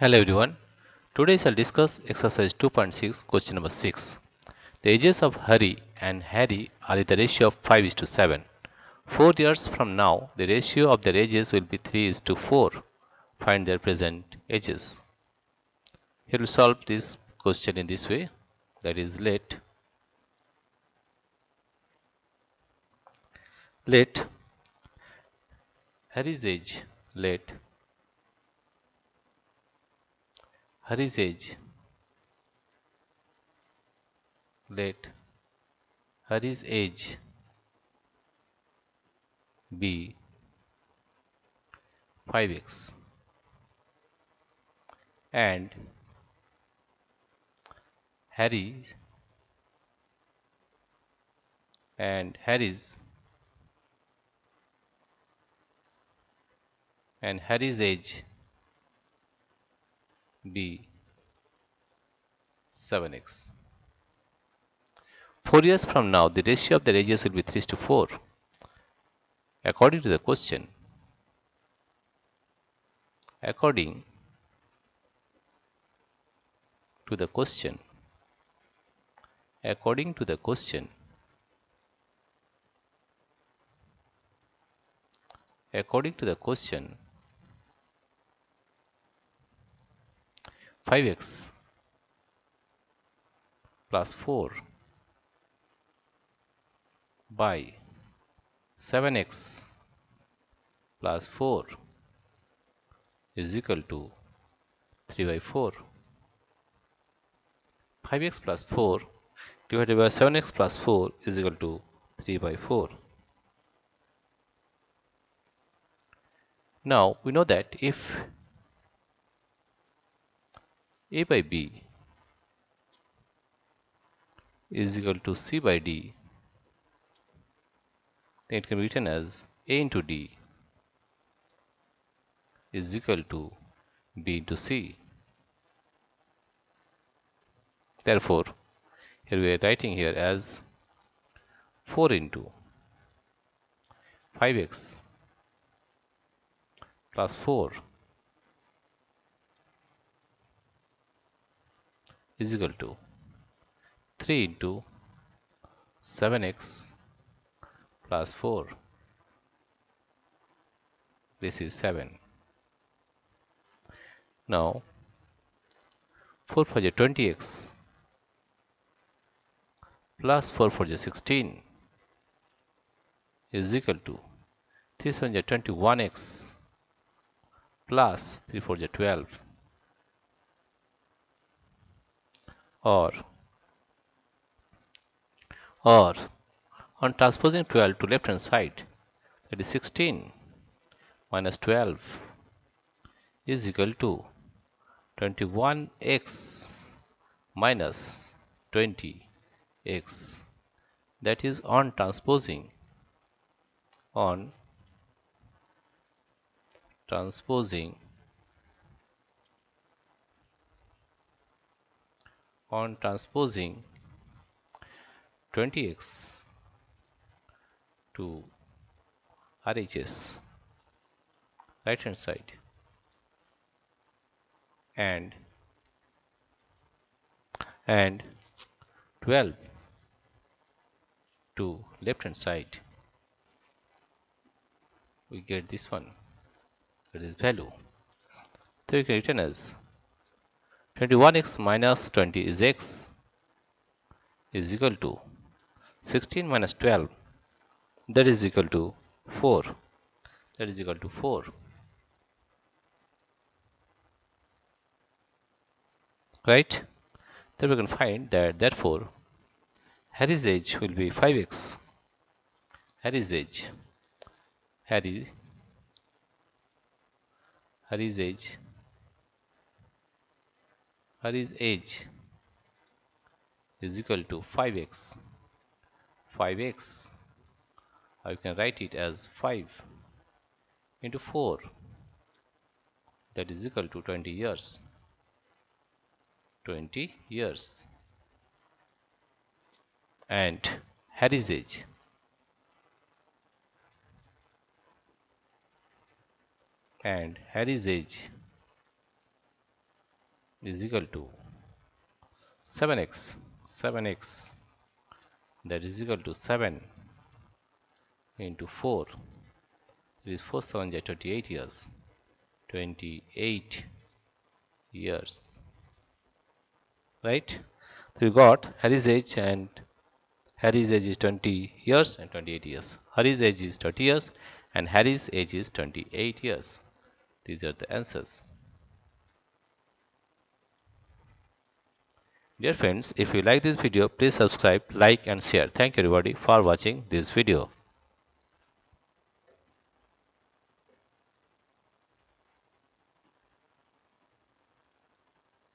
Hello everyone. Today I'll discuss exercise 2.6 question number 6. The ages of Hari and Harry are in the ratio of 5:7. 4 years from now, the ratio of their ages will be 3:4. Find their present ages. Here we'll solve this question in this way. That is, let Harry's age let Harry's age let Harry's age be 5x and Harry's and Harry's age be 7x. 4 years from now, the ratio of their ages will be 3:4. According to the question, according to the question, according to the question, 5x plus 4 by 7x plus 4 is equal to 3/4. 5x plus 4 divided by 7x plus 4 is equal to 3/4. Now we know that if a by b is equal to c by d, then it can be written as a into d is equal to b into c. Therefore, here we are writing here as 4 into 5x plus 4 is equal to 3 into 7x plus 4. This is 7. Now 4 for the 20x plus 4 for the 16 is equal to 3 for the 21x plus 3 for the 12, or on transposing 12 to left hand side, that is 16 minus 12 is equal to 21x minus 20x. That is on transposing on 20x to RHS right hand side and 12 to left hand side, we get this one, that is value. So we can written as 21x minus 20 is x is equal to 16 minus 12, that is equal to 4. That is equal to 4. Right? Then we can find that therefore Harry's age will be 5x. Harry's age is equal to 5x. 5x, I can write it as 5 into 4, that is equal to 20 years. 20 years. And Harry's age is equal to 7x that is equal to 7 into 4. It is 4 7 28 years. 28 years. Right? So we got Harry's age, and Harry's age is 20 years and 28 years. Harry's age is 30 years and Harry's age is 28 years. These are the answers. Dear friends, if you like this video, please subscribe, like and share. Thank you everybody for watching this video.